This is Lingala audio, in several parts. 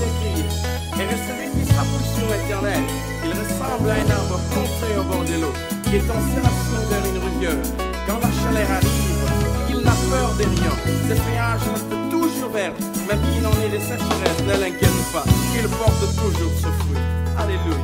écrit, et celui qui sera poussé au éternel, il ressemble à un arbre planté au bord de l'eau, qui est enraciné vers une rivière. Quand la chaleur arrive, il n'a peur de rien. Ses feuillages restent toujours verts, même qu'il en ait des sécheresses, ne l'inquiète pas, il porte toujours ce fruit. Alléluia.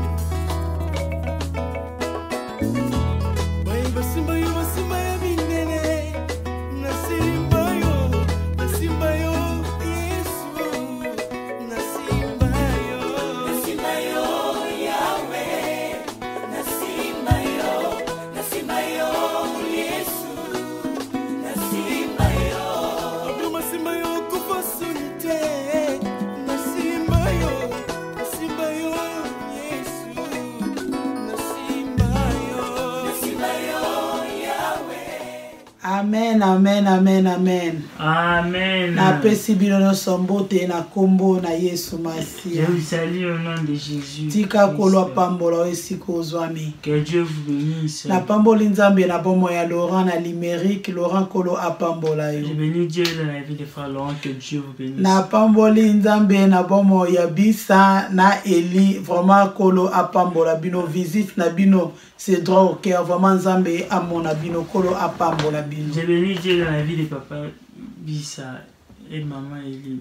Amen, amen, amen, amen. Amen. Na pesi bino no sombote na kombo na Yesu Masi. Je vous salue au nom de Jésus. Tika kolo pambola esiko zwami. Que Dieu vous bénisse. Na pamboli nzambe na bomo ya Laurent na Limerick, Laurent kolo apambola yo. Je bénis Dieu dans la vie de frère Laurent, que Dieu vous bénisse. Na pamboli nzambe na bomo ya Bisa na Eli, vraiment kolo apambola bino visite na bino. C'est droit au cœur, vraiment nzambe amona bino kolo apambola bino. Je bénis Dieu dans la vie de papa Bisa et maman Eli.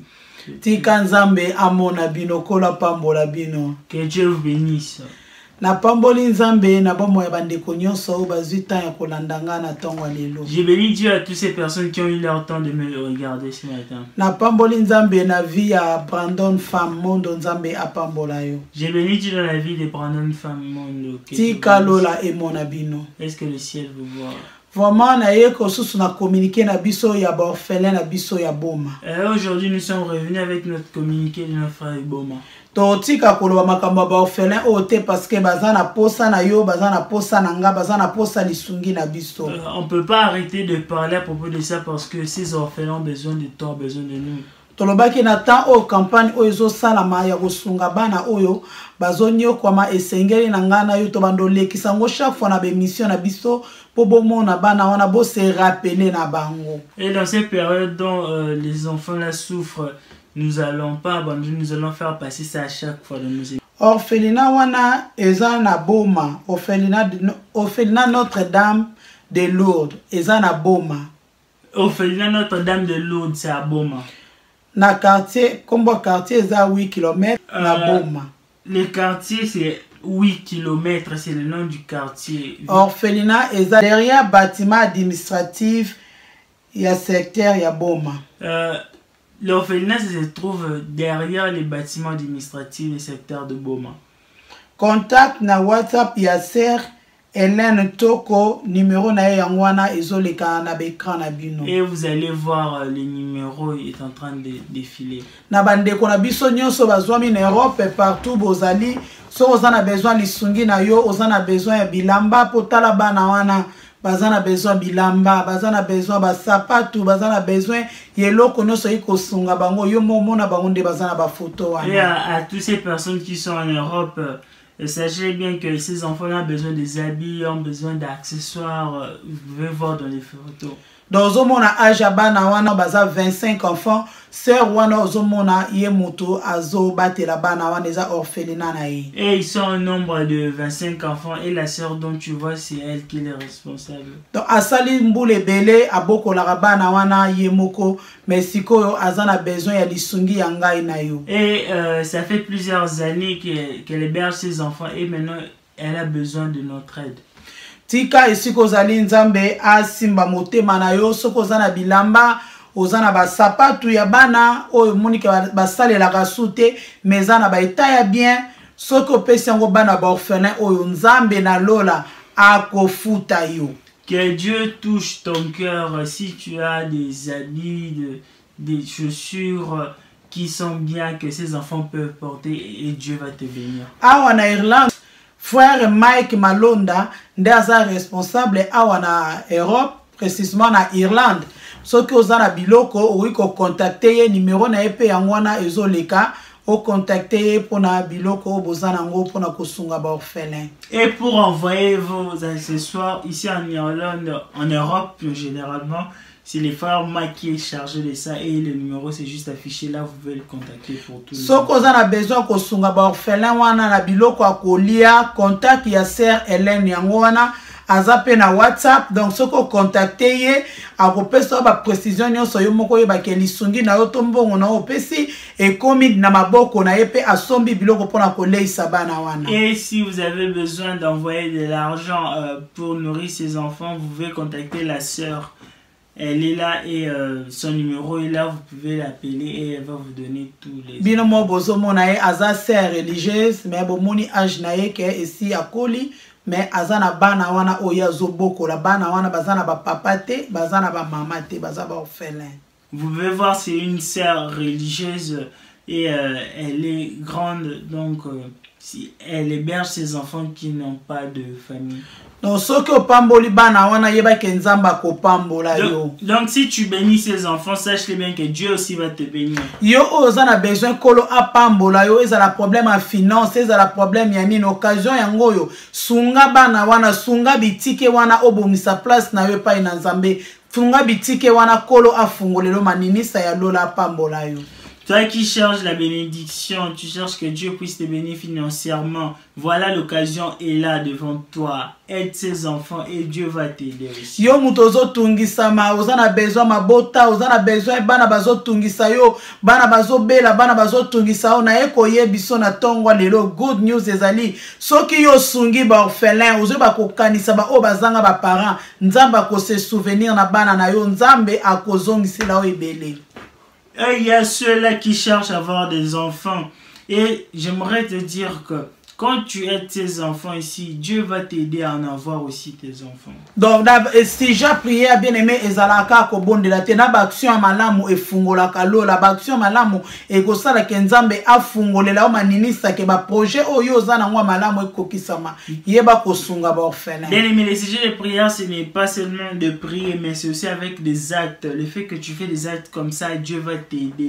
Tika nzambe amona bino kolo apambola bino. Que Dieu vous bénisse. Na pamboli nzambe na bomo ya bandeko nyonso bazwi temps ya kolandanga na tongo lelo. Je bénis Dieu à toutes ces personnes qui ont eu leur temps de me regarder ce matin. Na pamboli nzambe na vie ya Brandon femme mondo nzambe apambola yo. Je bénis Dieu dans la vie de Brandon femme mondo. Tika lola emona bino. Est-ce que le ciel vous voit? Vraiment na yeko susu na communiquer na biso ya orphelin na biso ya boma. Aujourd'hui nous sommes revenus avec notre communiqué de notre frère Boma. Totika koloba makambo ba orphelin ote parce que bazana posa na yo, bazana posa na nga, bazana posa lisungi na biso. On peut pas arrêter de parler à propos de ça parce que ces orphelins ont besoin de toi, besoin de nous. Tolobaki na temps o campagne oyo salama ya kosunga bana oyo bazonyo kwama esengeli na ngana yo to bandolekisa ngo chaque fois na be mission na biso po bomona bana wana bo se rappeler na bango. Et dans cette période dont les enfants là souffrent, nous allons pas abandonner, nous allons faire passer ça à chaque fois de nous. Orphelinat wana eza na boma, orphelinat Notre-Dame de Lourdes eza na boma. Orphelinat Notre-Dame de Lourdes c'est à Boma. Na quartier, combo quartier eza 8 km na boma. Le quartier c'est 8 km, c'est le nom du quartier. Orphelinat eza derrière bâtiment administratif ya secteur ya boma. L'orphelinat se trouve derrière les bâtiments administratifs du secteur de Boma. Contact na WhatsApp ya Sœur Hélène Toko, numéro na yangwana ezoleka na l'écran na bino. Et vous allez voir le numéro est en train de défiler. Na bandeko na biso nyonso bazwami na Europe partout bozali, so ozana besoin lisungi na yo, ozana besoin ya bilamba potala bana wana. Bazana besoin bilamba, bazana besoin basapatu, bazana besoin yeloko nyonso iko sunga bango yo mona bango nde bazana ba photo wana. Et à toutes ces personnes qui sont en Europe, sachez bien que ces enfants ont besoin des habits, ont besoin d'accessoires. Vous pouvez voir dans les photos. Dans ozomona âge bana wana baza 25 enfants, sœur wana ozomona ye moto azo batela bana wana eza orphelinat na ye. Et ils sont au nombre de 25 enfants et la sœur dont tu vois c'est elle qui est responsable. Donc asali mbule bele abokola bana wana ye moko mais sikoyo azana besoin ya lisungi ya ngai na yo. Et ça fait plusieurs années qu'elle héberge ses enfants et maintenant elle a besoin de notre aide. Tika esiko zali nzambe asimba motema na yo soko zana bilamba ozana basapatu ya bana oyo monike basalela kasute mezana ba etaya bien soko pesi yango bana ba orphelin oyo nzambe na lola akofuta yo. Que Dieu touche ton cœur si tu as des habits, des chaussures qui sont bien que ces enfants peuvent porter et Dieu va te bénir. Awa na Irlande frère Mike Malonda ndaza responsable awa na Europe précisément na Irlande soki ozana biloko oiko contacter ye numéro na epe yangwana ezoleka o contacter pona biloko bozana ngo pona kosunga ba orphelin. Et pour envoyer vos accessoires ici en Irlande, en Europe généralement, c'est les frères Mike qui est chargé de ça et le numéro c'est juste affiché là, vous pouvez le contacter pour tout. Ce qu'on a besoin ko sunga ba orphelin wana na biloko akolia, contact ya sœur Hélène Yangwana, azape na WhatsApp, donc ce qu'on contacter ye, akopesa ba précision nyonso yo moko ye ba ke lisungi na yo tombongo na opesi et komi na maboko na yepe asombi biloko pona koleisa bana wana. Et si vous avez besoin d'envoyer de l'argent pour nourrir ses enfants, vous pouvez contacter la sœur. Elle est là et son numéro est là, vous pouvez l'appeler et elle va vous donner tous les... Binomo bozo monae aza sœur religieuse, mais bomoni âge nae ke ici akoli, mais azana bana wana oya zoboko la bana wana bazana ba papa te, bazana ba mama te, bazana ba orphelin. Vous pouvez voir, c'est une sœur religieuse et elle est grande, donc si elle héberge ses enfants qui n'ont pas de famille. Donc, ce que pamboli bana wana yeba kenzamba ko pambola yo. Donc, si tu bénis ses enfants, sache bien que Dieu aussi va te bénir. Yo ozana besoin kolo a pambola yo, ezala problème à finance, ezala problème ya nini occasion yango yo. Sunga bana wana, sunga bitike wana obomisa place na yo pa ina nzambe. Sunga bitike wana kolo a fungolelo maninisa ya lola pambola yo. Toi qui cherches la bénédiction, tu cherches que Dieu puisse te bénir financièrement. Voilà, l'occasion est là devant toi. Aide ses enfants et Dieu va t'aider aussi. Yo mutozo tungisa ma, ozana besoin mabota, ozana besoin bana bazo tungisa yo, bana bazo bela, bana bazo tungisa yo, na eko ye biso na tongwa lelo, good news ezali. Soki yo sungi ba orphelin, ozo ba kokanisa ba o bazanga ba parents, nzamba ko se souvenir na bana na yo, nzambe akozongisi la o ebele. Et il y a ceux-là qui cherchent à avoir des enfants. Et j'aimerais te dire que quand tu aides tes enfants ici, Dieu va t'aider à en avoir aussi tes enfants. Donc, si j'ai prié à bien aimé, ezalaka ko bonde la tena ba action à malamu e fungola kalo la ba action malamu e ko sala kenzambe a fungole la o maninisa ke ba projet oyo zana ngwa malamu e kokisama yeba ko sunga ba orphelin. Bien aimé, les sujets de prière, ce n'est pas seulement de prier, mais c'est aussi avec des actes. Le fait que tu fais des actes comme ça, Dieu va t'aider.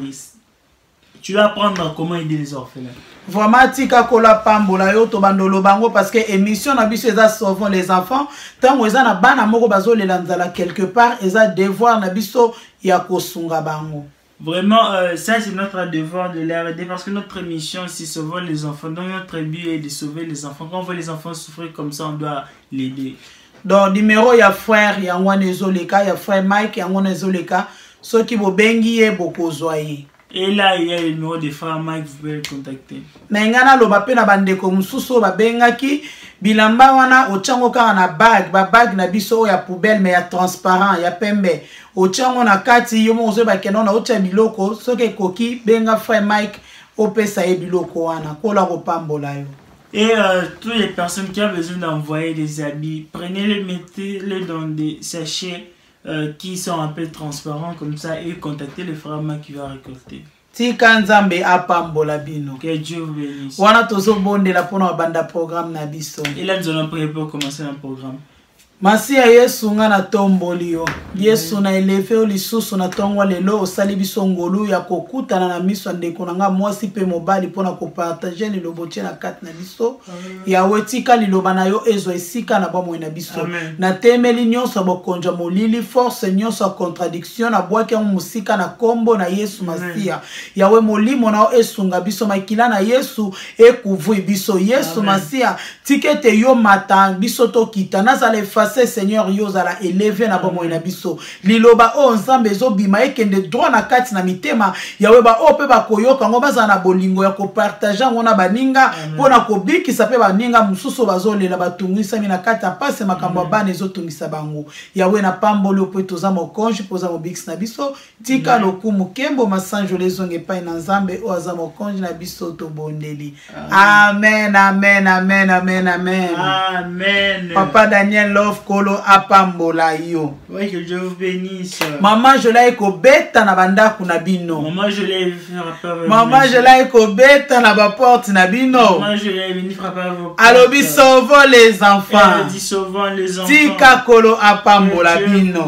Tu vas apprendre comment aider les orphelins. Vraiment, tika kola pambola yo to bandolo bango parce que émission na biso eza sauvons les enfants. Tant eza na bana moko bazo le lanzala quelque part, eza devoir na biso ya kosunga bango. Vraiment, ça c'est notre devoir de leur aider parce que notre mission c'est sauver les enfants. Donc notre but est de sauver les enfants. Quand on voit les enfants souffrir comme ça, on doit l'aider. Donc numéro ya frère ya ngwana ezoleka, ya frère Mike ya ngwana ezoleka, ceux qui bo bengi ye boko zoye. Et là, il y a le numéro de frère Mike, vous pouvez le contacter. Nengana lo bape na bandeko mususu ba bengaki bilamba wana ochango kaka na bag, ba bag na biso ya poubelle mais ya transparent, ya pembe. Ochango na kati yo mo zo ba keno na ocha biloko, soke koki benga frère Mike opesa e biloko wana kola ko pambola yo. Et toutes les personnes qui ont besoin d'envoyer des habits, prenez-les, mettez-les dans des sachets qui sont un peu transparents comme ça et contactez le frère Mike qui va récolter. Tika nzambe apambola bino. Que Dieu vous bénisse. Wana tozo bondela pona banda programme na biso. Et là nous allons prier pour commencer un programme. Masi ya Yesu nga na tomboli yo. Yesu na eleve o lisusu na tongwa lelo osali biso ngolu ya kokutana na miso ndeko na nga mwasi pe mobali pona ko partager lilobo tie na kati na biso. Ya wetika liloba na yo ezo esika na bomoi na biso. Na temeli nyonso bokonja molili force nyonso contradiction na bwaki ya musika na kombo na Yesu Masia. Yawe molimo na esunga biso makila na Yesu ekuvui biso Yesu Masia tikete yo mata biso to kitana za le Seigneur yozala élevé na bomo na biso liloba o nzambe zo bima ekende droit na kati na mitema yawe ba o pe ba koyoka ngo baza na bolingo ya ko partager ngona baninga pona ko bikisa pe baninga mususu bazolela batungisa mina kati apase makambo bana ezotungisa bango yawe na pambolo pe toza mokonji poza mobix na biso tika lokumu kembo masanjo lezonge pa na nzambe o aza mokonji na biso to bondeli amen amen amen amen amen amen. Papa Daniel Love Kolo apambola yo. Oui, que Dieu vous bénisse. Maman je l'ai ko beta na banda kuna bino. Maman je l'ai frapper. Maman je l'ai ko beta na ba porte na bino. Maman je l'ai venu frapper vos portes. Alobi sauvons les enfants. Elle dit sauvons les enfants. Tika Kolo apambola bino.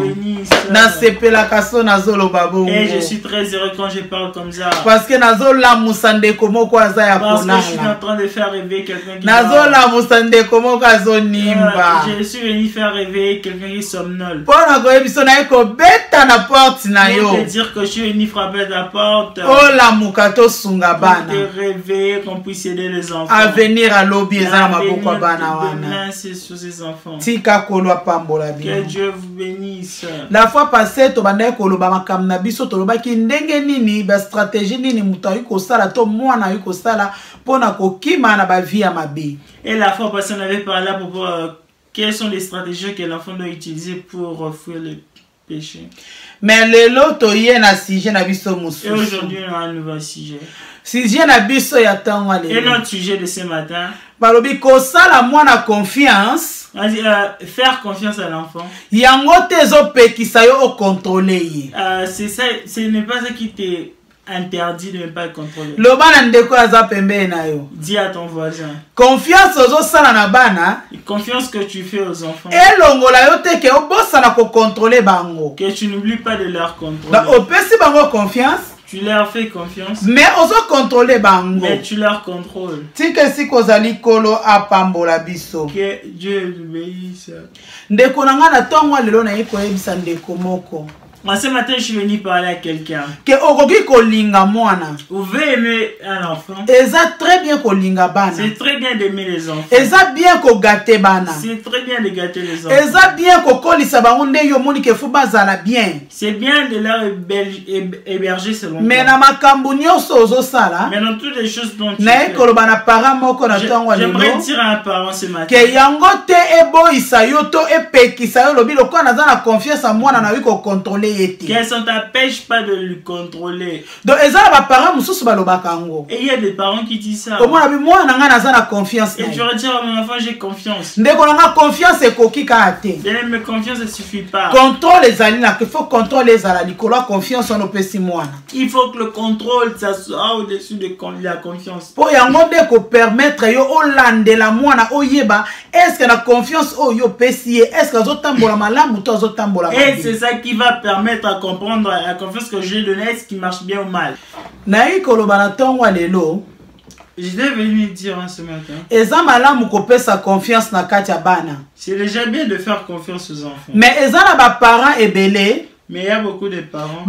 Na sepela kaso na zolo babongo. Et je suis très heureux quand je parle comme ça. Parce que nazo la musande komo ko aza ya konala. Parce que je suis en train de faire rêver quelqu'un qui. Nazo la musande komo ko azo nimba. Je suis venu faire réveiller quelqu'un qui somnole. Pour te dire que je suis venu frapper ta porte. Pour te réveiller, qu'on puisse aider les enfants. À venir à l'objet demain, c'est sur ces enfants. Que Dieu vous bénisse. La fois passée, tu bandai koloba makamna biso toloba ki ndenge nini ba stratégie nini mutayi ko sala to mwana yuko sala pona ko kima na ba vie ya mabe. Et la fois passée, on avait parlé pour voir quelles sont les stratégies que l'enfant doit utiliser pour fuir le péché. Mais lelo to ye na sujet na biso musu. Et aujourd'hui, on a un nouveau sujet. Sujet na biso ya tango lelo. Et notre sujet de ce matin. Balobi ko sala mwana confiance. Faire confiance à l'enfant. Yango tezo pekisa yo o contrôler. C'est ça, ce n'est pas ça qui t'est interdit de ne pas contrôler. Lobana ndeko aza pembe na yo. Dis à ton voisin. Confiance ozo sala na bana. Confiance que tu fais aux enfants. Elongola yo te ke obosa na ko contrôler bango. Que tu n'oublies pas de leur contrôler. Da opesi bango confiance. Tu leur fais confiance. Mais ozo contrôler bango. Mais tu leur contrôles. Tika si kozali kolo apambola biso. Que Dieu le bénisse. Ndeko nanga na tongo lelo na yiko yebisa ndeko moko. Ce matin, je suis venu parler à quelqu'un. Que okoki kolinga mwana. Vous pouvez aimer un enfant. Eza très bien kolinga bana. C'est très bien d'aimer les enfants. Eza bien ko gâter bana. C'est très bien de gâter les enfants. Eza bien ko kolisa bango nde yo moni ke fu bazala bien. C'est bien de leur héberger selon. Mais na makambu nyonso ozo sala. Mais dans toutes les choses dont tu fais. Na ekoloba na parent moko na tongo lelo. J'aimerais dire à un parent ce matin. Que yango te eboisa yo to epekisa yo lobi lokwa na za na confiance à mwana na wi ko contrôler. Que ça ne t'empêche pas de lui contrôler. Donc, et il y a des parents qui disent ça. Et tu vas dire à mon enfant, j'ai confiance. Mais confiance ne suffit pas. Contrôle les alina, il faut contrôler les alina. Confiance en il faut que le contrôle, ça soit au-dessus de la confiance. Pour permettre la moana oyeba, est-ce que la confiance yo pesi, est-ce que zotambola malamu ou zotambola malamu? Et c'est ça qui va permettre à comprendre la confiance que j'ai donnée, est-ce qui marche bien ou mal. Je devais venir dire ce matin. C'est déjà bien de faire confiance aux enfants. Mais parents ebele. Mais il y a beaucoup de parents.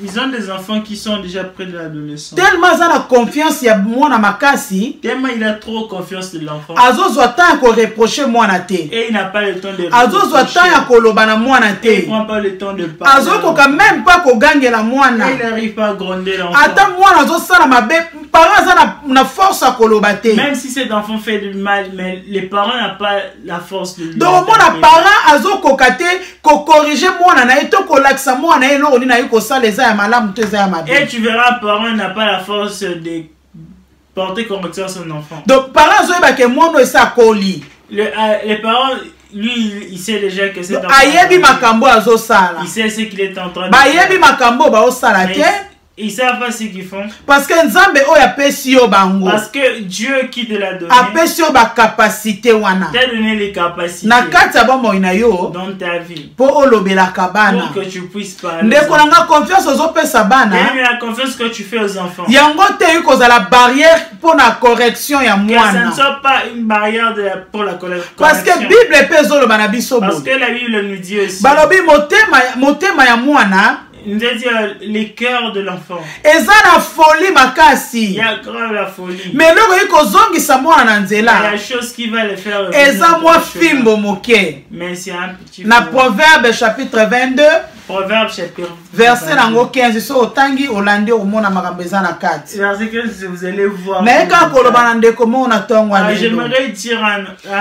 Ils ont des enfants qui sont déjà près de l'adolescence. Tellement ils ont la confiance, il y a moi makasi. Tellement il a trop confiance de l'enfant. Et il n'a pas le temps de reprocher. Il prend pas le temps de parler. Même pas il n'arrive pas à gronder l'enfant. Même si cet enfant fait du mal, mais les parents n'ont pas la force de lui. Donc mon parent corriger et tu verras, un parent n'a pas la force de porter correction à son enfant. Donc, parents, les parents, lui, il sait déjà que c'est un enfant. Il sait ce qu'il est en train de faire. Ils savent pas ce qu'ils font. Parce que Parce que Dieu qui te l'a donné. T'a donné les capacités. Dans ta vie. Pour que tu puisses parler. Confiance et la confiance que tu fais aux enfants. La barrière pour la correction. Que ça ne soit pas une barrière pour la correction. Parce que la Bible Parce que la Bible nous dit aussi. Il nous a dit les cœurs de l'enfant. Il y a grave la folie. Mais il y a la chose qui va le faire. Mais c'est un petit. Dans Proverbe chapitre 22. Proverbe chapitre verset 15. So tangi olande omona makambo eza na kati. Verset 15, vous allez voir. Mais quand koloba ndeko mona tongo ale. J'aimerais dire à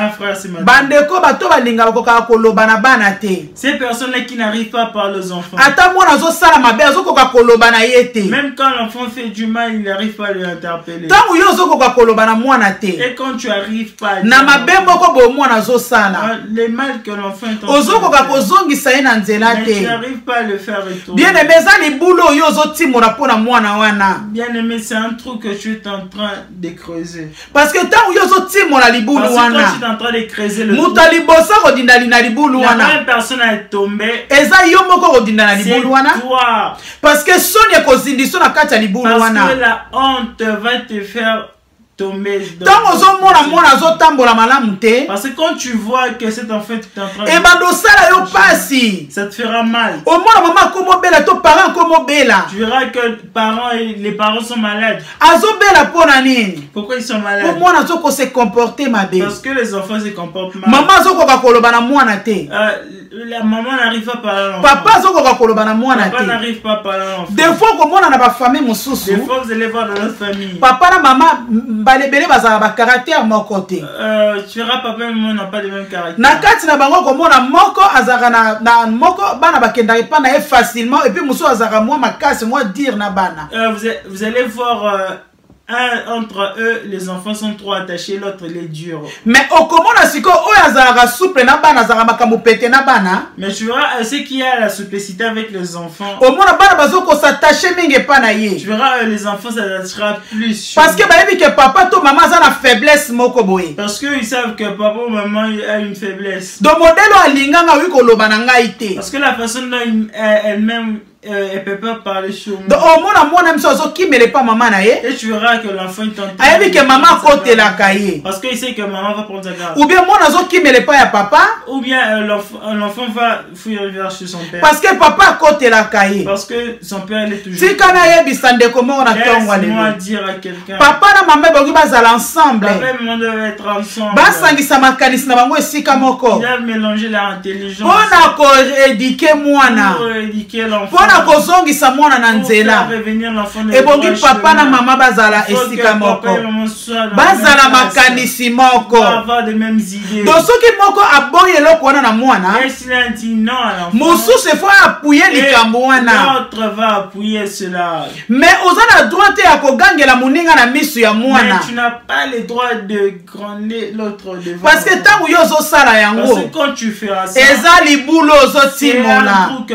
un frère ce matin. Bandeko bato balinga koka koloba na bana te. Ces personnes là qui n'arrivent pas à parler aux enfants. Ata mona zo sala mabe azo koka koloba na yete. Même quand l'enfant fait du mal, il n'arrive pas à l'interpeller. Tango yo zo koka koloba na mwana te. Et quand tu arrives pas na mabe moko bo mwana zo sala. Les mal que l'enfant est en train. Ozo koka kozongisa ye na nzela te. Pas le faire bien aimé, ça les boulots yo zo timora pona mwana wana. Bien aimé, c'est un trou que tu es en train de creuser. Parce que tant yo zo timora libulu wana. Parce que tu es en train de creuser le trou. Mutali bossa kodinda lina libulu wana. La personne est tombée. Eza yo moko kodinda na libulu wana. C'est toi. Parce que sonye kozindiso na kati ya libulu wana. Parce que la honte va te faire tomber Tant aux hommes, moi, azo tambola malamu te. Parce que quand tu vois que cet enfant est en train de... Et bandosala yo pasi. Ça te fera mal. Au moins, maman, comment bela, ton parent, comment bela. Tu verras que les parents sont malades. Azo bela pour nani. Pourquoi ils sont malades? Au moins, azo ko se comporter ma bé. Parce que les enfants se comportent mal. Maman azo ko koloba na mwana te. La maman n'arrive pas à parler à l'enfant. Papa azo ko koloba na mwana te. Papa n'arrive pas à parler à l'enfant. Des fois, comme on a ba famille mususu. Des fois, vous allez voir dans notre famille. Papa et maman, balebele bazala ba caractère mon côté. Tu verras, papa et maman n'ont pas le même caractère. Na kati na bango comme on a moko azara na moko bana bakenda pas na facilement et puis musu azara moi makasi moi dire na bana. Vous allez voir entre eux, les enfants sont trop attachés, l'autre il est dur. Mais au comment na siko o azara souple na bana azara makambo pété na bana. Mais tu verras ce qu'il y a la simplicité avec les enfants. Au moins bana bazoko s'attacher mingi pa na ye. Tu verras les enfants ça s'attachera plus. Parce que bah que papa to maman ça na faiblesse moko boye. Parce que ils savent que papa ou maman a une faiblesse. Donc modèle alinganga wi ko loba na ngai te. Parce que la façon dont elle-même elle peut pas parler sur moi. Donc au moins moi même ça qui me pas maman na ye. Et tu verras que l'enfant est en train. Ayebi que maman côté la cahier. Parce qu'il sait que maman va prendre sa garde. Ou bien moi nazo qui me pas ya papa. Ou bien l'enfant va fuir vers chez son père. Parce que papa côté la cahier. Parce que son père il est toujours. Si kana yebi sande comment on a tongwa le. Laisse-moi dire à quelqu'un. Papa na maman bangi bazala ensemble. Papa et maman doivent être ensemble. Basangisa makanisi na bango esika moko. Il a mélangé l'intelligence. Pona ko éduquer mwana. Pour éduquer l'enfant. Pona ko zongisa mwana na nzela. Et bongi papa na maman bazala esika moko. Bazala makanisi moko. Avoir les mêmes idées. Donc soki moko aboye eloko wana na mwana. Et s'il a dit non à l'enfant. Mosusu faut appuyer likambo wana. L'autre va appuyer cela. Mais ozana droit te ya kogangela muninga na misu ya mwana. Mais tu n'as pas le droit de gronder l'autre devant. Parce que tant que yo sala yango. Parce que quand tu feras ça. Eza libulo zo timona.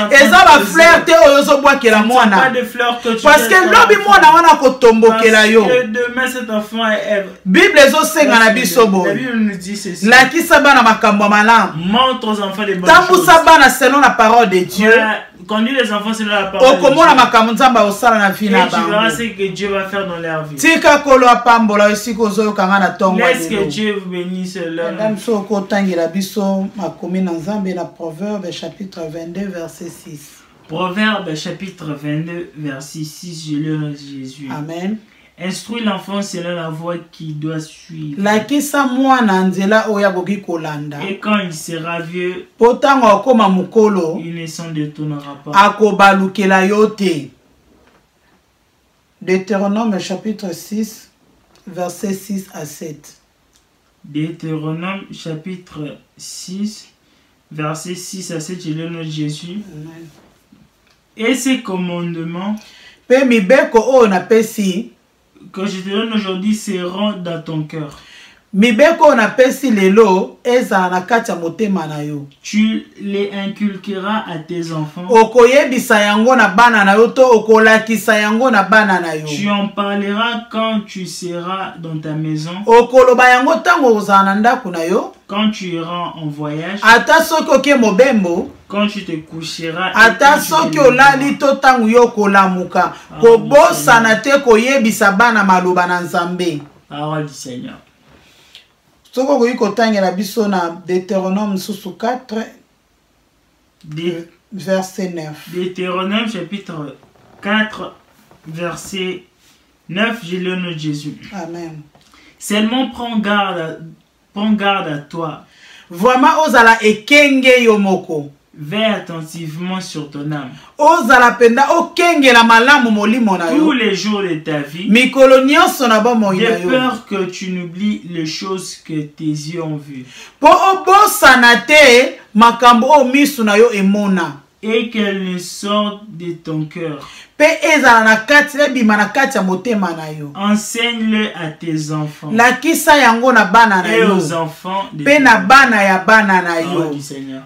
Eza ba fleur te ozo boakela mwana. Pas de fleurs que tu. Parce que lobi mwana wana ko tombokela yo. Parce que demain cet enfant est. Bible zo senga na bisobo. La Bible nous dit ceci. La kisaba na makambo malamu. Montre aux enfants les bonnes choses. Tambu sabana selon la parole de Dieu. Conduis les enfants selon la parole de Dieu. Okomona makambo nzamba osala na vie na bango. Et tu verras ce que Dieu va faire dans leur vie. Tika kolo apambola esiko zo kanga na tongo. Laisse que Dieu vous bénisse leur. Madame soko tangela biso makomi na Nzambe na Proverbe chapitre 22 verset 6. Proverbe chapitre 22 verset 6, je le nom de Jésus. Amen. Instruis l'enfant selon la voie qu'il doit suivre. Lakisa mwana nzela oya gogi kolanda. Et quand il sera vieux, potango akoma mukolo, il ne s'en détournera pas. Akobalukela yote. Deutéronome chapitre 6 verset 6 à 7. Deutéronome chapitre 6 verset 6 à 7, je le nom de Jésus. Amen. Et ces commandements pe mibeko o na pesi que je te donne aujourd'hui seront dans ton cœur. Mibeko na pesi lelo eza na kati ya motema na yo. Tu les inculqueras à tes enfants. Okoyebisa yango na bana na yo to okolakisa yango na bana na yo. Tu en parleras quand tu seras dans ta maison. Okoloba yango tango ozala na ndako na yo. Quand tu iras en voyage. Ata soki oke mobembo. Quand tu te coucheras. Ata soki olali to tango yo kolamuka. Kobosana te koyebisa bana maloba na Nzambe. Parole du Seigneur. Soko koyi kotangela biso na Deutéronome susu 4 verset 9. Deutéronome chapitre 4 verset 9, j'ai le nom de Jésus. Amen. Seulement prends garde à toi. Vraiment ozala ekenge yomoko. Veille attentivement sur ton âme. Ozala penda okenge la malamu molimo na yo. Tous les jours de ta vie. Mikolo nyonso na bomo na yo. De peur que tu n'oublies les choses que tes yeux ont vues. Po obosana te makambo o misu na yo emona. Et qu'elles ne sortent de ton cœur. Pe ezala na kati ebima na kati ya motema na yo. Enseigne-le à tes enfants. Lakisa yango na bana na yo. Et aux enfants de pe na bana ya bana na yo.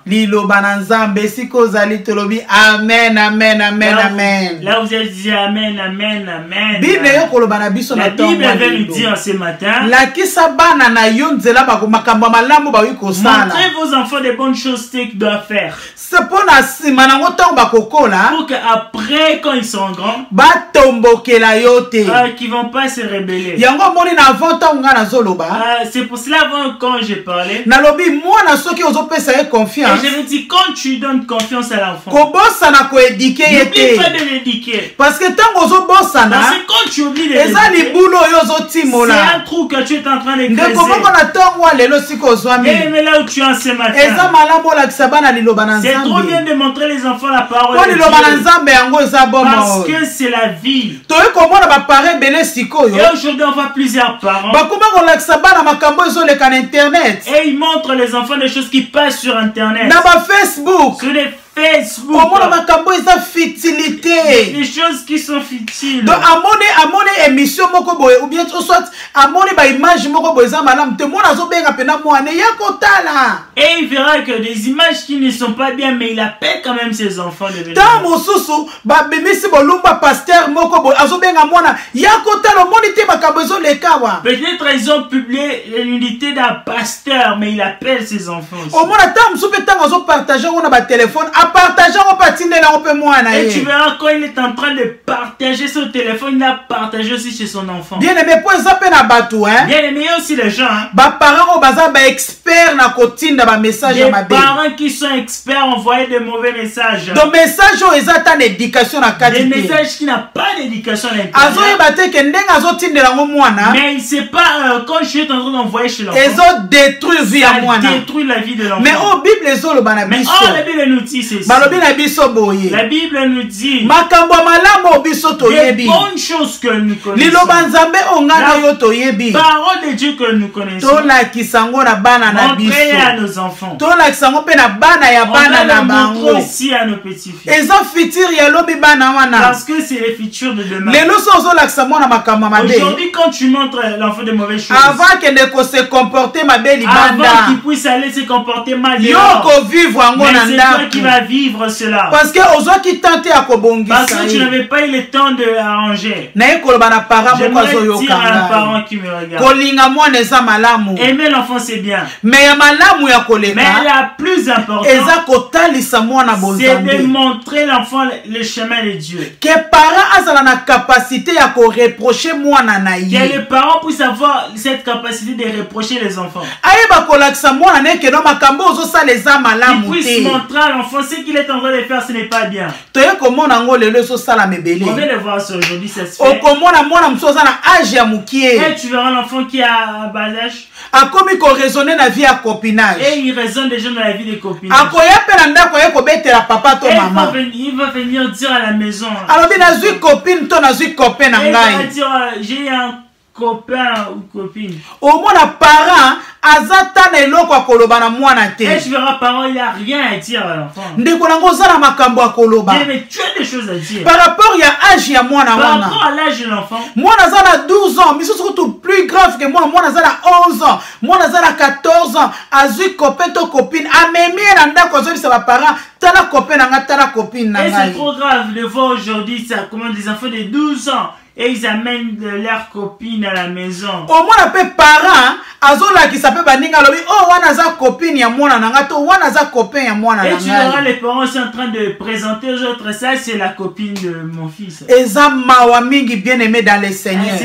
Liloba na Nzambe siko zali tolobi amen amen amen amen. Là vous êtes dit amen amen amen. Bible yo koloba na biso na tongo. La Bible vient nous dire ce matin. Lakisa bana na yo nzela ba makambo malamu ba wi kosala. Montrez vos enfants des bonnes choses qu'ils doivent faire. c'est pour na sima nango ntango bakokola pour qu'après quand ils seront grands batombokela yo te qui vont pas se rebeller. yango omoni na avant ntango nga nazoloba C'est pour cela avant quand j'ai parlé nalobi mwana soki ozopesa ye confiance et je me dis quand tu donnes confiance à l'enfant kobosana koédike ye n'oublie pas te de l'éduquer parce que ntango ozobosana parce que quand tu oublies de eza l'éduquer libulu oyo c'est ozotimola un trou que tu es en train de ndeko moko creuser. na ntango wa lelo sika ozwami Et mais là où tu es en ce eza matin malamu olakisa bana liloba na c'est trop bien nzambe de montrer les enfants la parole po de liloba na Dieu nzambe yango eza parce bomo que c'est la vie. toyi komona bapare ebele sikoyo Et aujourd'hui on voit plusieurs parents bakoma kolakisa bana makambo ezoleka na internet et ils montrent les enfants des choses qui passent sur internet, na bafacebook sur les Facebook, komona makambo eza futilité des choses qui sont futiles. donc amoni émission moko boye ou bien soit amoni baimage moko boye eza malamu te mwana azobenga mpena mwana ya kotala Et il verra que des images qui ne sont pas bien, mais il appelle quand même ses enfants de venir. ntango mosusu babimisi bolumba paster moko boye azobenga mwana ya kotala omoni te makambo ezoleka wa Peut-être ils ont publié l'unité d'un pasteur, mais il appelle ses enfants aussi. omona ntango mosusu mpe ntango azopartage yango na batelefone apartage yango mpe atindela yango mpe mwana Et tu ye verras quand il est en train de partager son téléphone, il a partagé aussi chez son enfant. bien aimé mpo eza mpe na bato Bien aimé, il y a aussi les gens, hein, baparent oyo baza baexpert na kotinda bamessage ya des mabe parents qui sont experts à envoyer des mauvais messages. donc message oyo eza ata na éducation na Des kati te messages qui n'ont pas d'éducation à l'intérieur. azoyeba te ke ndenge azotindela yango mwana Mais il ne sait pas quand je suis en train d'envoyer chez l'enfant. ezodétruire vie ya Ça mwana détruit la vie de l'enfant. mais oyo bible ezoloba na Mais biso la Bible nous dit ceci. balobi na biso boye La Bible nous dit makambo ya malamu oyo biso des toyebi bonnes choses que nous connaissons. liloba nzambe oyo ngai na yo toyebi Parole de Dieu que nous connaissons. tolakisa yango na bana na Montrez à biso nos enfants. tolakisa yango mpe na bana ya On bana va na le montrer bango aussi à nos petits-filles. eza fitiri ya lobi bana wana Parce que c'est les futurs de demain. lelo so ozolakisa mwana makambo ya mabe Aujourd'hui, quand tu montres l'enfant de mauvaises choses, avant akende kose comporte mabe avant libanda qu'il puisse aller se comporter mal, yo dehors, kovivre yango mais na c'est toi qui ndako vas vivre cela. parce que ozwaki tante ya Parce kobongisa que tu ye n'avais pas eu le temps de arranger. naye koloba na para moko J'aimerais dire à un azoyoka parent ngai qui me regarde. kolinga mwana eza malamu Aimer l'enfant, c'est bien. me ya malamu ya Mais koleka la plus importante, eza kotalisa mwana c'est de bonzambe montrer l'enfant le chemin de Dieu. ke para azala na kapasité ya koreproche mwana na Que ye les parents puissent avoir cette capacité de reprocher les enfants. ayeba kolakisa mwana naye keno makambo ozosala eza Qu'ils malamu puissent te montrer à l'enfant ce qu'il est en train de faire, ce n'est pas bien. toye komona yango lelo ezosalama On vient ebele de voir ça aujourd'hui, ça se fait. okomona mwana mosusu aza na age ya mokie Et tu verras l'enfant qui a un bas âge akomi koraisonne na vie ya copinage et il raisonne déjà dans la vie des copines. akoya mpe na ndako ye kobetela papa to Et mama il va venir dire à la maison. alobi nazwi copine to nazwi copain na Et il va ngai dire j'ai un copain ou copine. omona parent aza ta na eloko ya koloba na mwana Et te tu verras parent, il n'a rien à dire à l'enfant. ndeko nango oza na makambo ya koloba Mais tu as des choses à dire. par rapport ya age ya mwana Par wana rapport à l'âge de l'enfant, mwana aza na 12 ans misusu kutu plus grave ke mwana aza na 11 ans mwana aza na 14 ans azwi copain to copine amemi ye na ndako azobisa baparent tala copain na ngai tala copine na et c'est ngai trop grave de voir aujourd'hui ça commence des enfants de 12 ans et ils amènent leurs copines à la maison. omona mpe parent azolakisa mpe baninga alobi o wana aza copine ya mwana na ngai to wana aza copain ya mwana Et na tu verras ngai les parents sont en train de présenter aux autres, ça c'est la copine de mon fils. eza mawa mingi bien aimé dans le Seigneur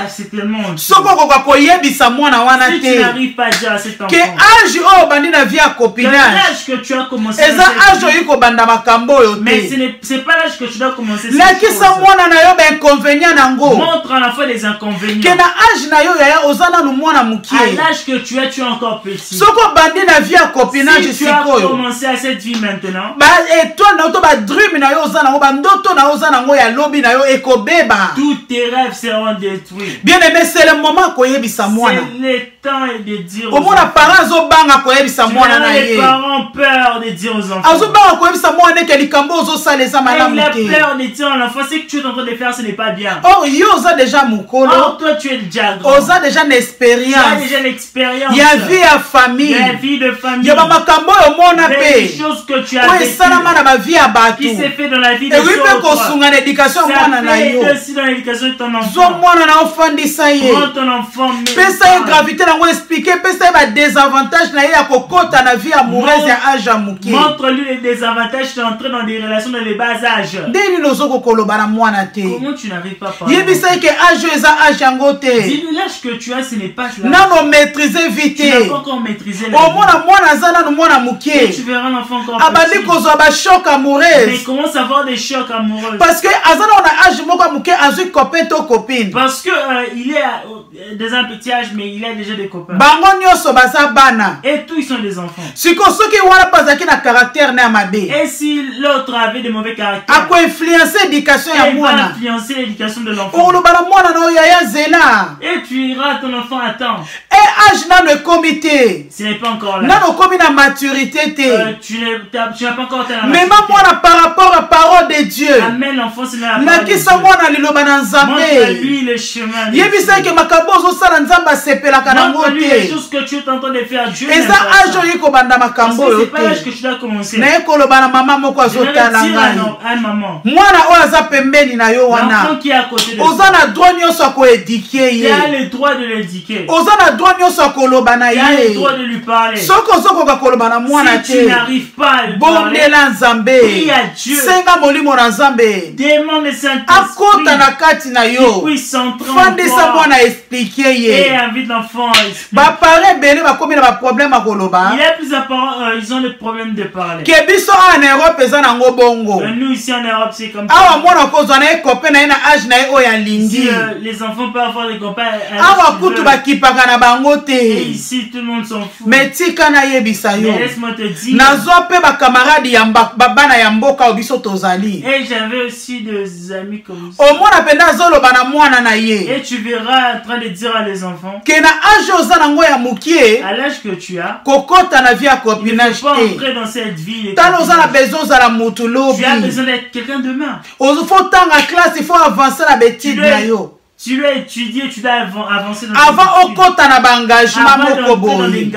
C'est tellement honteux. soko okoka koyebisa mwana wana Si tu te n'arrives pas à dire à cet enfant ke age oyo obandi na vie ya que copinage l'âge que tu as commencé eza age oyo kobanda makambo oyo mais te c'est pas l'âge que tu dois commencer ces lakisa choses. mwana na yo bainconvénient nango Montre à l'enfant des ke inconvénients. na age na yo yaya oza nanu mwana À mokie l'âge que tu es encore petit. soki obandi na vie ya copinage Si tu as sikoyo commencé à cette vie maintenant, baétoile na yo to badrume na yo oza nango bandoto na yo oza nango ya lobi na yo ekobeba tous tes rêves seront détruits. bien aimé c'est le moment akoyebisa mwana C'est le temps de dire aux omona enfants. parent azobanga koyebisa Tu mwana verras na les ye parents ont peur de dire aux enfants. azobanga koyebisa mwana ete likambo ozosala eza Et malamu il a te peur de dire à l'enfant, ce que tu es en train de faire, ce n'est pas bien. or yo oza deja Or, mokolo toi, tu es déjà grand. oza deja na Tu as expérience déjà l'expérience. ya vie ya La famille vie de famille. ya bamakambo oyo omona Des mpe choses que tu as oyo vécues, esalama na bavie ya bato qui s'est fait dans la vie de ekoki mpe autres. kosunga na éducation ya mwana na Ça yo fait aussi dans l'éducation de ton zwa enfant. mwana na ofandisa ye Prends ton enfant, mais pesa ye gravité nango yango expliquer pesa ba désavantage na ya kokota na vie amoureuse ya âge amuke. Montre-lui les désavantages d'entrer dans des relations dans les bas âges. Ndeni lozoko koloba na mwana te. Comment tu n'arrives pas à parler? Yebisa ke âge eza âge yango te. Dis-lui l'âge que tu as, ce n'est pas cela. Nano maîtriser vite. Tu n'as pas encore maîtrisé la vie. Mwana za nanu mwana muke. Et tu verras l'enfant encore abandi kozwa ba choc amoureuse. Mais comment savoir des chocs amoureux? Parce que azana on a âge moko muke azui copain to copine. Parce que il est des un petit âge mais il a déjà des copains. Bango nyonso baza bana. Et tous ils sont des enfants. Siko soki wana bazaki na caractère na mabe. Et si l'autre avait des mauvais caractères. Ako influencer l'éducation ya mwana. Influencer l'éducation de l'enfant. O lobana mwana na yaya zela. Et tu iras ton enfant attend. Et âge na le comité. Ce n'est pas encore là. Na no komi na maturité te. Tu n'as pas encore atteint la maturité. Mais mwana par rapport à parole de Dieu. Amène l'enfant c'est la parole de Dieu. Nakisa mwana liloba na Nzambe. Montre-lui le chemin. Yebisa ke makabo ozosala Nzambe sepelaka na ngote. Montre-lui les choses que tu es en train de faire. Dieu eza âge oyo kobanda makambo oyo c'est pas l'âge que tu dois commencer. naye koloba na mama moko azotala ngai mwana oyo aza pembeni na yo wana oza na droit nyonso ya koedike ye oza na droit nyonso ya koloba na ye soki ozokoka koloba na mwana te bondela Nzambe senga molimo na Nzambe akota na kati na yo fandisa mwana explike ye bapare ebele bakomi na baproblème ya koloba il y a plusieurs parents ils ont des problèmes de parler ke biso en Europe eza nango bongo nous ici en Europe c'est comme ça awa mwana kozwa na ye copain na ye na âge na ye oyo alingi les enfants peuvent avoir des copains awa kutu bakipaka na bango te ici tout le monde s'en fout mais tika nayebisa yo laisse-moi te dire nazwa mpe bakamarade ya bana ya mboka oyo biso tozali et j'avais aussi des amis comme ça omona mpenza azoloba na mwana na ye et tu verras en train de dire à les enfants ke na âge oza nango ya mokie à l'âge que tu as kokota na vie ya copinage te tala oza na besoin ozala mutu lobi tu as besoin d'être quelqu'un demain faut tanga classe il faut avancer na betide na yo tu dois étudier, tu dois avancer dans avant okota na bangagement moko boye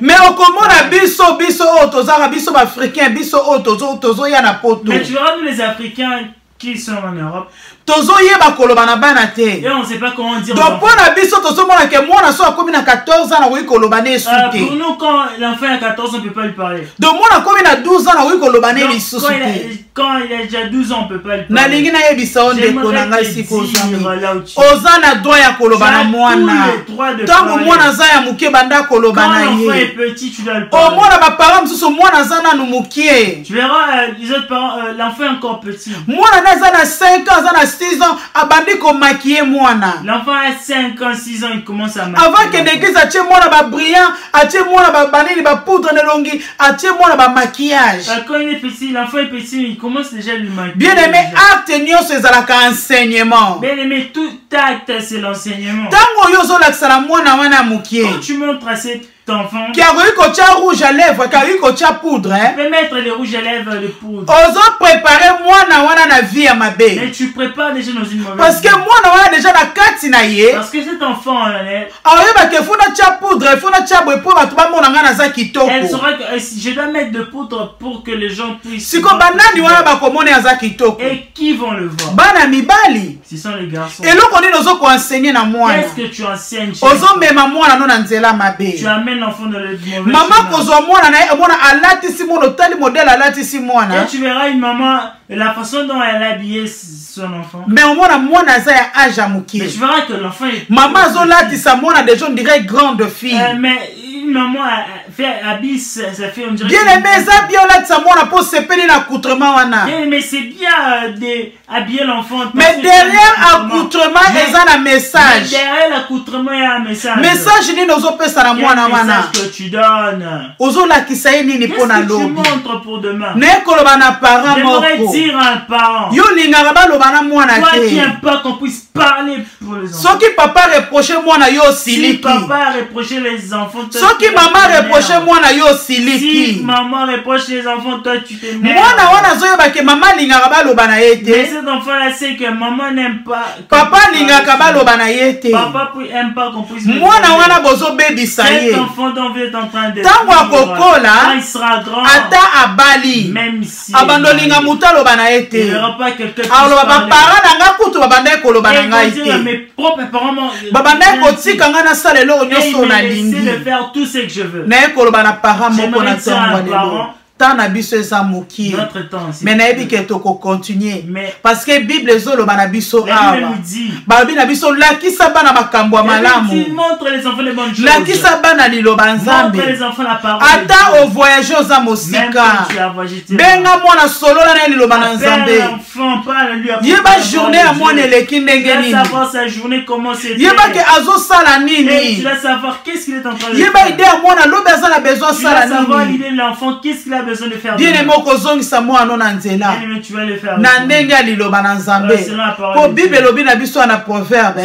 mais okomona biso oyo tozaka biso baafricain biso oyo tozoya na poto mais tu verras nous les Africains qui sont en Europe tozoyeba koloba na bana te et on sait pas comment dire donc mpona biso tozomona ke mwana so akomi na 14 ans nakoki koloba ne esu te pour nous quand l'enfant a 14 ans on peut pas lui parler donc mwana akomi na 12 ans nakoki koloba ne lisusu te quand il a déjà 12 ans on peut pas lui parler nalingi nayebisa o ndeko na ngai sika ozami oza na droit ya koloba na mwana ntango mwana aza ya mokie banda koloba na ye omona baparent mosusu mwana aza nanu mokie l'enfant est encore petit mwana na aza na 5 ans aza na 6 ans abandi komakie mwana l'enfant a 5 ans 6 ans il commence à maquiller avant kende église atie mwana babrillant atie mwana babanini bapoudre nelongi atie mwana bamaquillage quand il est petit l'enfant est petit il commence déjà à lui maquiller bien aimé acte nyonso ezalaka enseignement bien aimé tout acte c'est l'enseignement ntango oyo ozolakisa na mwana wana mokie quand tu montres à cet enfant qui a rouge à lèvres qui a poudre hein tu peux mettre les rouges à lèvres de poudre ozo préparer mwana wana na vie ya mabe mais tu prépares déjà dans une mauvaise parce que mwana wana déjà na kati na ye parce que cet enfant aoyeba ke funa tia poudre funa tia boye po bato bamona nga naza kitoko elle saura que je dois mettre de poudre pour que les gens puissent siko banani wana bakomona aza kitoko et qui vont le voir bana mibali ce sont les garçons eloko nini ozokoenseigner na mwana qu'est-ce que tu enseignes ozomema mwana no na nzela mabe tu amènes l'enfant dans le mauvais maman kozwa mwana na ye mwana alatisi mwana otali modèle alatisi mwana et tu verras une maman la façon dont elle a habillé son enfant mais omona mwana aza ya âge ya mokie mais tu verras que l'enfant est maman azolatisa mwana déjà on dirait grande fille mais une maman habille sa fille on dirait bien aimé eza bien olatisa mwana po sepeli na accoutrement wana mais c'est bien d'habiller l'enfant mais derrière accoutrement eza na message derrière l'accoutrement il y a un message nini ozopesa na mwana wana que tu donnes ozolakisa ye nini mpo na lobi tu montres pour demain naye koloba na parent moko dire à un parent yo lingaka baloba na mwana te toi qui n'aimes pas qu'on puisse parler pour les enfants soki papa reproche mwana yo siliki si papa reproche les enfants soki mama reproche reproche mwana yo siliki. Si maman reproche les enfants, toi tu t'énerves. Mwana wana zoyeba ke mama lingaka baloba na ye te. Mais cet enfant-là sait que maman n'aime pas. Papa lingaka baloba na ye te. Papa aime pas qu'on puisse. Mwana wana bozo bebisa ye. Cet enfant dont vous êtes en train de. Tango akokola. Quand il sera grand. Ata abali. Même si. Abandolinga muta loba na ye te. Il n'y aura pas quelqu'un qui. Alors ba parents nanga kutu babanda koloba na ngai te. Mes propres parents. Babanda kotika nga na sala lelo nyoso na lingi. De faire tout ce que je veux. Na koloba na parents moko na tongo lelo. Tana biso eza mokie. Notre temps. Mais na yebi ke toko continuer. Mais parce que Bible ezoloba na biso awa. La Bible nous dit. Balobi na biso lakisa bana makambo ya malamu. Il montre les enfants les bonnes choses. Lakisa bana liloba nzambe. Montre les enfants la parole. Ata o voyage oza mosika. Benga mwana solola na liloba na nzambe. Yeba journée ya mwana eleki ndenge nini. Savoir sa journée comment c'était. Yeba ke azo sala nini. Et tu vas savoir qu'est-ce qu'il est en train de faire. Yeba idée ya mwana lobe aza na besoin sala nini. Tu vas savoir l'idée de l'enfant, qu'est-ce qu'il a besoin de faire. Bien aimé kozongisa mwana na nzela. Tu vas le faire. Na ndenge ya liloba na nzambe. Po Bible lobi na biso na proverbe.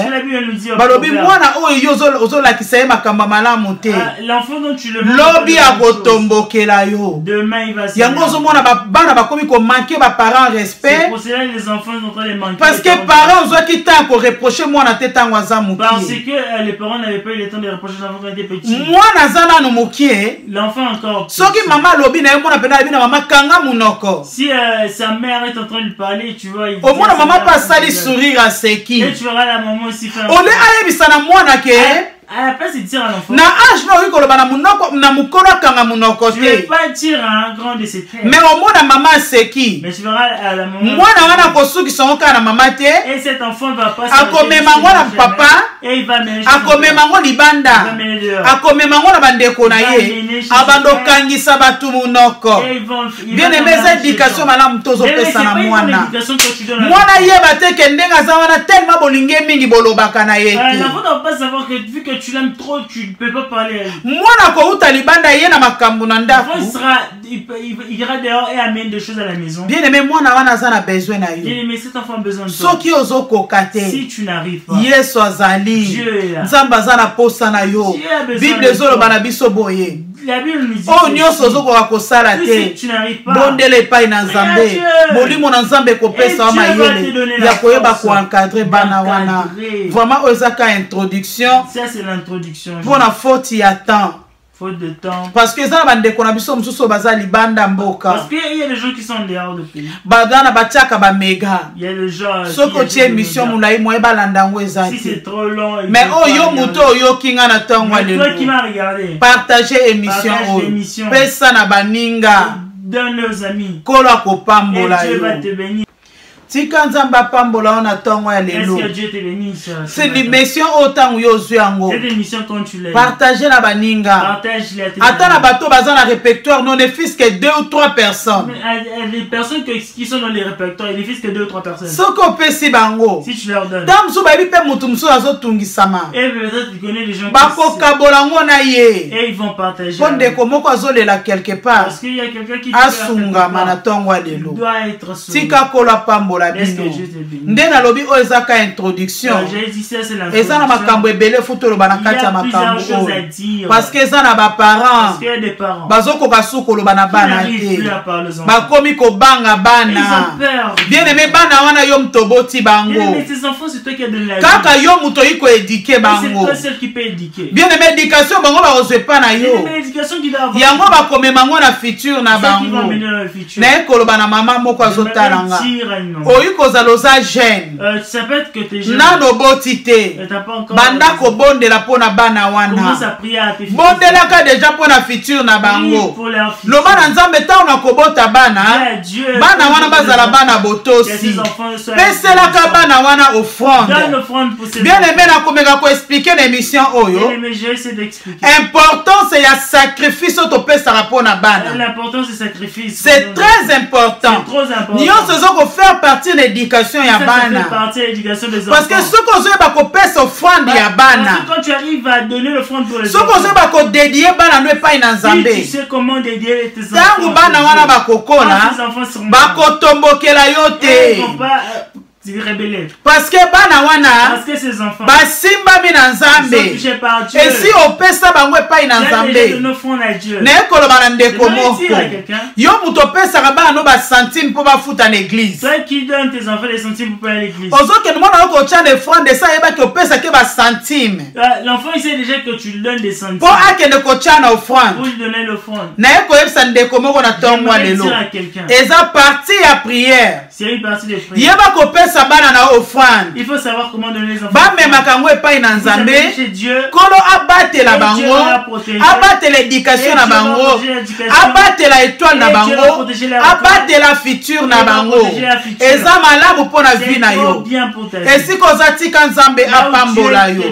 Balobi mwana oyo ozolakisa ye makambo malamu te. L'enfant dont tu le lobi akotombokela yo. Demain il va se. Yango ozomona bana bakomi ko manquer ba parents respect. C'est pour cela les enfants sont en train de manquer. Parce que parents ozwaki temps ko reprocher mwana te tango aza mokie. Parce que les parents n'avaient pas eu le temps de reprocher l'enfant quand il était petit. Mwana aza nanu mokie. L'enfant encore. Soki mama lobi na ye mwana pena bina mama kanga munoko. Si sa mère est en train de lui parler, tu vois, il au moins maman pas sali sourire à seki. Et tu verras la maman aussi faire. Ole ayebisa na mwana ke à la place de dire à l'enfant. Na âge no iko loba na munoko na mukolo kanga munoko te. Je vais pas dire à un grand de ses frères. Mais au moins maman seki. Mais tu verras à la maman. Mwana wana kosuki songa na mama te. Et cet enfant va pas. Akomema ngona papa. Et il va mélanger. Akomema ngo libanda. Akomema ngona bandeko na ye. Abando kangisa batu munoko. Bien aimé cette éducation malamu tozo pesa na mwana. Mwana yeba te ke ndenga za wana tellement bolinge mingi bolobaka na ye. L'enfant doit pas savoir que vu que tu l'aimes trop, tu ne peux pas parler à lui. Mwana ko uta libanda ye na makambo na ndaku. Il ira dehors et amène des choses à la maison. Bien aimé mwana wana za na besoin na yo. Bien aimé cet enfant a besoin de toi. Soki ozokoka te. Si tu n'arrives pas. Yesu azali. Dieu est là. Nzamba za na posa na yo. Bible ezoloba na biso boye. La Bible nous dit. Oh nyonso ozokoka kosala te. Tu n'arrives pas. Bondele epai na Nzambe. Molimo na Nzambe kopesa wa mayele. Ya koyeba ko encadrer bana wana. Vraiment ozaka introduction. Ça c'est l'introduction. Pour la faute il y a temps. Faute de temps. Parce que ça bande ko na biso mususu bazali banda mboka. Parce que il y a des gens qui sont dehors de pays. Badana batiaka ba mega. Il y a des gens. Soko tie émission mulai moye balanda ngo ezati. Si c'est trop long. Mais oh yo muto yo kinga na tongo le. Toi qui m'as regardé. Partager émission oh. Pesa na baninga. Donne aux amis. Kola ko pambola yo. Dieu va te bénir. Tika nzamba pambola ona tongo ya lelo. Est-ce que Dieu te bénit ça? C'est l'émission autant yo zuango. Cette émission quand tu l'aimes. Partager na baninga. Partage-les à tes amis. Attends na bateau bazan na répertoire non ne fils que 2 ou 3 personnes. Mais les personnes qui sont dans les répertoires, il ne fils que 2 ou 3 personnes. Soko pesi bango. Si tu leur donnes. Tam so ba bi pe mutu muso azo tungisama. Et peut-être tu connais les gens Bako kabolango na ye. Et ils vont partager. Konde komoko azolela quelque part. Parce qu'il y a quelqu'un qui asunga mana tongo lelo. Doit être sauvé. Tika kola pambola bino. Ndena lobi o ezaka introduction. J'ai dit ça c'est l'introduction. Eza na makambo ebele futolo bana kati ya makambo. Parce que eza na ba parents. Parce qu'il y a des parents. Bazoko kasukolo bana bana te. Bakomi ko banga bana. Ils ont peur. Bien aimé bana wana yo mtoboti bango. Mais ces enfants c'est toi qui as donné la vie. Kaka yo muto iko éduquer bango. C'est toi seul qui peut éduquer. Bien aimé éducation bango ba ozwe pa na yo. Mais l'éducation qui doit avoir. Yango ba komema ngo na futur na bango. Na ekoloba na mama moko azotalanga. Oyiko zaloza jeune. Ça peut être que t'es jeune. Nano botite. Banda ko bondela pona bana wana. Commence à prier à tes fils. Bondela ka déjà pona futur na bango. Loma na nzambe ta ona kobota bana. Bana wana bazala bana botosi. Pesela ka bana wana offrande. Donne offrande pour ces. Bien aimé na komeka ko expliquer l'émission oyo. Mais je vais essayer d'expliquer. Important c'est ya sacrifice to pesa pona bana. L'important c'est sacrifice. C'est très important. C'est trop important. Nyonso zoko faire partie de l'éducation ya bana. Parce que ce qu'on veut bako pesa offrande ya bana. Quand tu arrives à donner l'offrande pour les enfants. Ce qu'on veut bako dédier bana no pas na Nzambe. Tu sais comment dédier tes enfants. Tangu bana wana bako kola. Bako tombokela yo te. rebellé. Parce que bana wana Parce que ces enfants basimbami na nzambe. sont touchés par Dieu. Esi opesa bango epai na nzambe. Naye koloba na ndeko moko. Yo mutu opesaka bana no basantime mpo bafuta na église. Toi qui donnes tes enfants des centimes pour aller à l'église. Ozokende mwana oko otya de francs de ça yebaki opesaki basantime. L'enfant il sait déjà que tu lui donnes des centimes. Po akende kotya na offrande. Pour lui donner l'offrande. Naye koyebisa ndeko moko na ntongo lelo. Eza partie ya prière. C'est une partie de prière. Yeba kopesa bana na offrande. Il faut savoir comment donner les enfants. Bamemaka yango epai na nzambe. Kolo abatela bango. Abatela éducation na bango. Abatela étoile na bango. Abatela futur na bango. Eza malamu mpo na vie na yo. Esika ozatika nzambe apambola yo.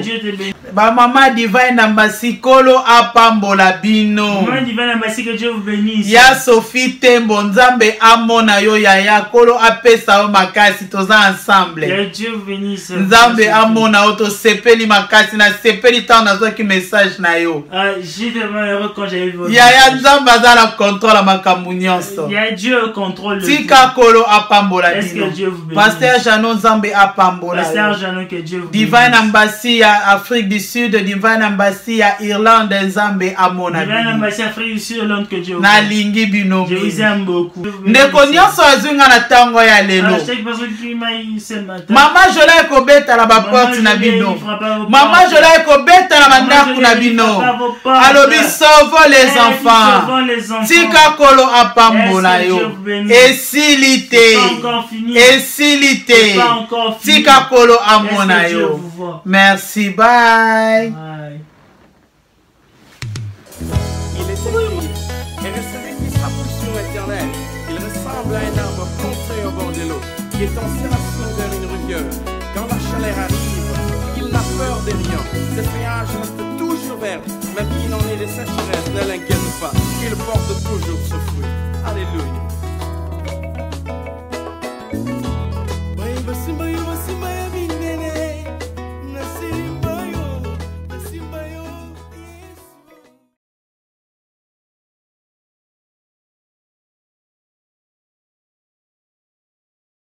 Bamama divine na masikolo apambola bino. Maman divine na masiko, que Dieu vous bénisse. Ya Sophie Tembo nzambe amona yo yaya kolo apesa yo makasi toza ensemble. Que Dieu vous bénisse. Nzambe amona yo to sepeli makasi na sepeli tant nazwaki message na yo. J'étais vraiment heureux quand j'ai vu votre yaya nzambe aza na contrôle ya makambo nyonso. Il y a Dieu contrôle le tika kolo apambola bino. Est-ce que Dieu vous bénisse? Pasteur Janon nzambe apambola. Pasteur Janon, que Dieu vous bénisse. Divine Embassy ya Afrique du Sud, Divine Embassy ya Irlande nzambe amona. Divine Embassy Afrique du Sud, Irlande, que Dieu vous na lingi bino. Je vous aime beaucoup. Ndeko nyonso azunga na tango ya lelo. Mama Jola ekobeta la baporte na bino. Mama Jola ekobeta la mandaku na bino. Alobi sauve les enfants. Tika kolo apambola yo. Esilite. Esilite. Tika kolo amona yo. Merci, bye. Il est écrit, et ne se réunit sa portion éternelle. Il ressemble à un arbre planté au bord de l'eau, qui est enserracé vers une rivière. Quand la chaleur arrive, il n'a peur de rien. Ses feuillages restent toujours verts, même qu'il en est de sécheresse, ne l'inquiète pas. Il porte toujours ce fruit. Alléluia.